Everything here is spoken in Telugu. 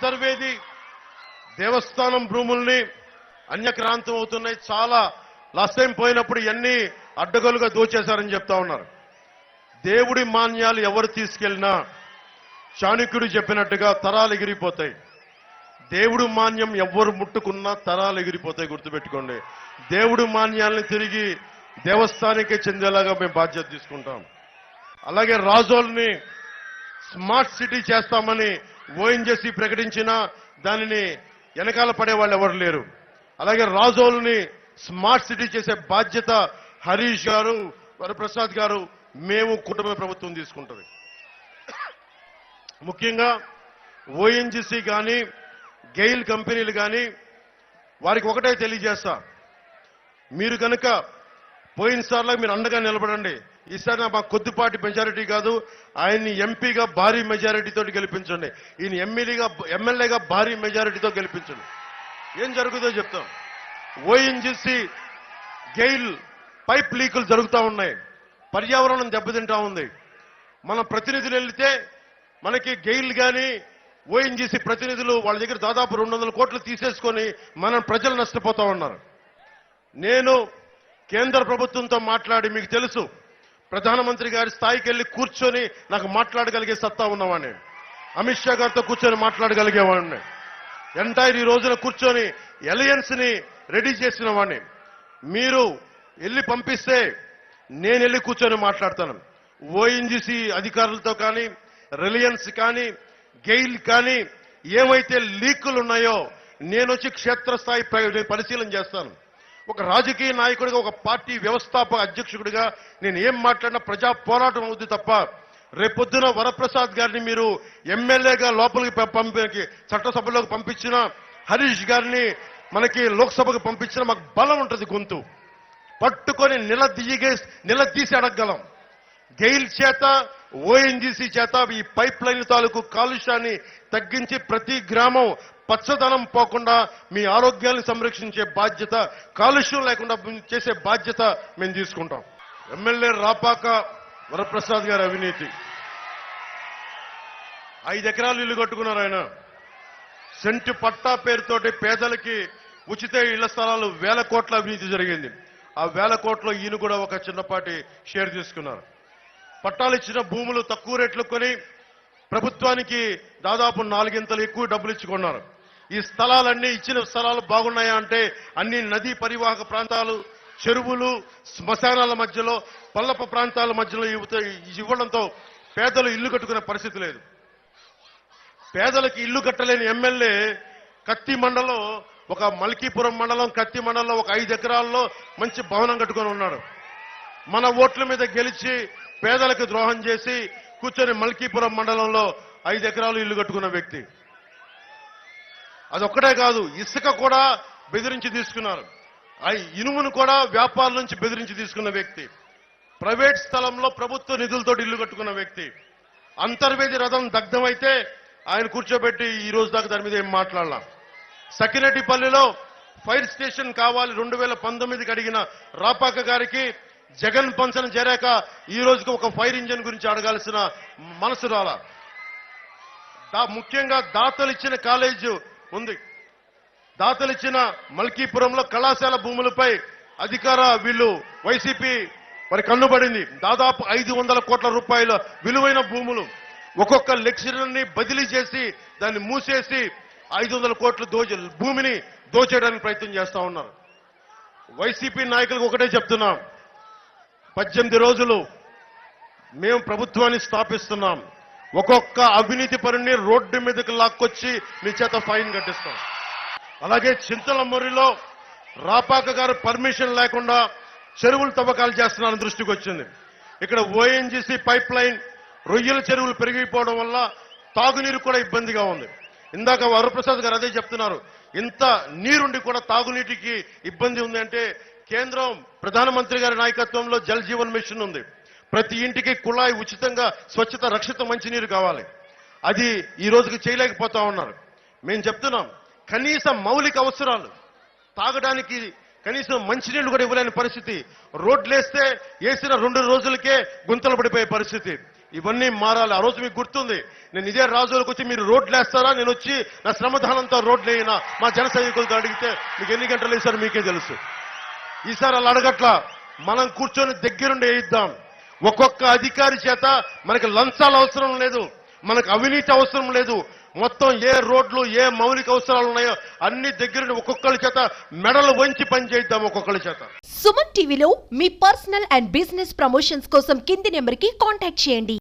అంతర్వేది దేవస్థానం భూముల్ని అన్యక్రాంతం అవుతున్నాయి. చాలా లాస్ట్ టైం పోయినప్పుడు ఇవన్నీ అడ్డగోలుగా దోచేశారని చెప్తా ఉన్నారు. దేవుడి మాన్యాలు ఎవరు తీసుకెళ్లినా చాణక్యుడు చెప్పినట్టుగా తరాలు ఎగిరిపోతాయి. దేవుడు మాన్యం ఎవరు ముట్టుకున్నా తరాలు ఎగిరిపోతాయి. గుర్తుపెట్టుకోండి. దేవుడు మాన్యాలను తిరిగి దేవస్థానికే చెందేలాగా మేము బాధ్యత తీసుకుంటాం. అలాగే రాజోల్ని స్మార్ట్ సిటీ చేస్తామని ఓఎన్జీసీ ప్రకటించినా దానిని వెనకాల పడే వాళ్ళు ఎవరు లేరు. అలాగే రాజోల్ని స్మార్ట్ సిటీ చేసే బాధ్యత హరీష్ గారు, వరప్రసాద్ గారు, మేము కుటుంబ ప్రభుత్వం తీసుకుంటుంది. ముఖ్యంగా ఓఎన్జీసీ కానీ గెయిల్ కంపెనీలు కానీ వారికి ఒకటే తెలియజేస్తా, మీరు కనుక పోయినసార్లు మీరు అండగా నిలబడండి. ఈసారి మా కొద్దిపాటి మెజారిటీ కాదు, ఆయన్ని ఎంపీగా భారీ మెజారిటీతో గెలిపించండి. ఈయన ఎమ్మెల్యేగా భారీ మెజారిటీతో గెలిపించండి. ఏం జరుగుతుందో చెప్తాం. ఓఎన్జీసీ గెయిల్ పైప్ లీకులు జరుగుతూ ఉన్నాయి. పర్యావరణం దెబ్బతింటా ఉంది. మన ప్రతినిధులు వెళ్తే మనకి గెయిల్ కానీ ఓఎన్జీసీ ప్రతినిధులు వాళ్ళ దగ్గర దాదాపు 200 కోట్లు తీసేసుకొని మన ప్రజలు నష్టపోతా ఉన్నారు. నేను కేంద్ర ప్రభుత్వంతో మాట్లాడి, మీకు తెలుసు ప్రధానమంత్రి గారి స్థాయికి వెళ్ళి కూర్చొని నాకు మాట్లాడగలిగే సత్తా ఉన్నవాడిని. అమిత్ షా గారితో కూర్చొని మాట్లాడగలిగేవాడిని. ఎంటైర్ ఈ రోజున కూర్చొని అలయన్స్ ని రెడీ చేసిన వాడిని. మీరు వెళ్ళి పంపిస్తే నేను వెళ్ళి కూర్చొని మాట్లాడతాను. ఓఎన్జీసీ అధికారులతో కానీ, రిలయన్స్ కానీ, గెయిల్ కానీ ఏమైతే లీకులు ఉన్నాయో నేను వచ్చి క్షేత్రస్థాయి పరిశీలన చేస్తాను. ఒక రాజకీయ నాయకుడిగా, ఒక పార్టీ వ్యవస్థాపక అధ్యక్షుడిగా నేను ఏం మాట్లాడినా ప్రజా పోరాటం అవుతుంది తప్ప, రేపొద్దున వరప్రసాద్ గారిని మీరు ఎమ్మెల్యేగా లోపలికి చట్టసభలోకి పంపించిన, హరీష్ గారిని మనకి లోక్సభకు పంపించిన మాకు బలం ఉంటుంది. గొంతు పట్టుకొని నిలదీసి అడగగలం. గెయిల్ చేత, ఓఎన్జీసీ చేత ఈ పైప్ లైన్ తాలూకు కాలుష్యాన్ని తగ్గించి ప్రతి గ్రామం పచ్చదనం పోకుండా మీ ఆరోగ్యాన్ని సంరక్షించే బాధ్యత, కాలుష్యం లేకుండా చేసే బాధ్యత మేము తీసుకుంటాం. ఎమ్మెల్యే రాపాక వరప్రసాద్ గారి అవినీతి, 5 ఎకరాలు ఇల్లు కట్టుకున్నారు ఆయన. సెంటు పట్టా పేరుతోటి పేదలకి ఉచిత ఇళ్ల స్థలాలు 1000 కోట్ల అవినీతి జరిగింది. ఆ 1000 కోట్ల ఈయన కూడా ఒక చిన్నపాటి షేర్ తీసుకున్నారు. పట్టాలు ఇచ్చిన భూములు తక్కువ రేట్లు కొని ప్రభుత్వానికి దాదాపు 4 ఇంతలు ఎక్కువ డబ్బులు ఇచ్చుకున్నారు. ఈ స్థలాలన్నీ, ఇచ్చిన స్థలాలు బాగున్నాయా అంటే అన్ని నదీ పరివాహక ప్రాంతాలు, చెరువులు, శ్మశానాల మధ్యలో, పల్లప ప్రాంతాల మధ్యలో ఇవ్వడంతో పేదలు ఇల్లు కట్టుకునే పరిస్థితి లేదు. పేదలకు ఇల్లు కట్టలేని ఎమ్మెల్యే కత్తి మండలం, ఒక మల్కీపురం మండలం కత్తి మండలంలో ఒక 5 ఎకరాల్లో మంచి భవనం కట్టుకొని ఉన్నాడు. మన ఓట్ల మీద గెలిచి పేదలకు ద్రోహం చేసి కూర్చొని మల్కీపురం మండలంలో 5 ఎకరాలు ఇల్లు కట్టుకున్న వ్యక్తి. అదొక్కటే కాదు, ఇసుక కూడా బెదిరించి తీసుకున్నారు. ఇనుమును కూడా వ్యాపారుల నుంచి బెదిరించి తీసుకున్న వ్యక్తి. ప్రైవేట్ స్థలంలో ప్రభుత్వ నిధులతో ఇల్లు కట్టుకున్న వ్యక్తి. అంతర్వేది రథం దగ్ధమైతే ఆయన కూర్చోబెట్టి ఈ రోజు దాకా దాని మీద ఏం మాట్లాడలా. సకినేటిపల్లిలో ఫైర్ స్టేషన్ కావాలి 2019కి అడిగిన రాపాక గారికి జగన్ పంచన చేరాక ఈ రోజుకి ఒక ఫైర్ ఇంజిన్ గురించి అడగాల్సిన మనసు రాలా. ముఖ్యంగా దాతలిచ్చిన కాలేజ్ ఉంది. దాతలిచ్చిన మల్కీపురంలో కళాశాల భూములపై వీళ్ళు వైసీపీ మరి కన్నుబడింది. దాదాపు 500 కోట్ల రూపాయల విలువైన భూములు. ఒక్కొక్క లెక్చరర్ని బదిలీ చేసి దాన్ని మూసేసి 500 కోట్ల భూమిని దోచేయడానికి ప్రయత్నం చేస్తా ఉన్నారు. వైసీపీ నాయకులకు ఒకటే చెప్తున్నాం, 18 రోజులు మేము ప్రభుత్వాన్ని స్థాపిస్తున్నాం. ఒక్కొక్క అవినీతి పరుని రోడ్డు మీదకి లాక్కొచ్చి మీ చేత ఫైన్ కట్టిస్తాం. అలాగే చింతలమర్రిలో రాపాక గారు పర్మిషన్ లేకుండా చెరువులు తవ్వకాలు చేస్తున్నారని దృష్టికి వచ్చింది. ఇక్కడ ఓఎన్జీసీ పైప్ లైన్, రొయ్యల చెరువులు పెరిగిపోవడం వల్ల తాగునీరు కూడా ఇబ్బందిగా ఉంది. ఇందాక వరప్రసాద్ గారు అదే చెప్తున్నారు, ఇంత నీరుండి కూడా తాగునీటికి ఇబ్బంది ఉంది అంటే కేంద్రం ప్రధానమంత్రి గారి నాయకత్వంలో జల్ జీవన్ మిషన్ ఉంది. ప్రతి ఇంటికి కుళాయి ఉచితంగా స్వచ్ఛత రక్షిత మంచినీరు కావాలి. అది ఈ రోజుకి చేయలేకపోతా ఉన్నారు. మేము చెప్తున్నాం, కనీస మౌలిక అవసరాలు తాగడానికి కనీసం మంచినీళ్లు కూడా ఇవ్వలేని పరిస్థితి. రోడ్లేస్తే వేసిన 2 రోజులకే గుంతలు పడిపోయే పరిస్థితి. ఇవన్నీ మారాలి. ఆ రోజు మీకు గుర్తుంది, నేను ఇదే రాజులకు వచ్చి మీరు రోడ్లు వేస్తారా, నేను వచ్చి నా శ్రమదానంతో రోడ్లు వేయినా మా జన సైనికులతో అడిగితే మీకు ఎన్ని గంటలు వేసారో మీకే తెలుసు. ఈసారి అలా అడగట్లా, మనం కూర్చొని దగ్గరుండి వేయిద్దాం. ఒక్కొక్క అధికారి చేత మనకి లంచాలు అవసరం లేదు, మనకు అవినీతి అవసరం లేదు. మొత్తం ఏ రోడ్లు ఏ మౌలిక అవసరాలు ఉన్నాయో అన్ని దగ్గరుండి ఒక్కొక్కరి చేత మెడలు వంచి పని చేద్దాం ఒక్కొక్కరి చేత. సుమన్ టీవీలో మీ పర్సనల్ అండ్ బిజినెస్ ప్రమోషన్స్ కోసం కింది నెంబర్కి కాంటాక్ట్ చేయండి.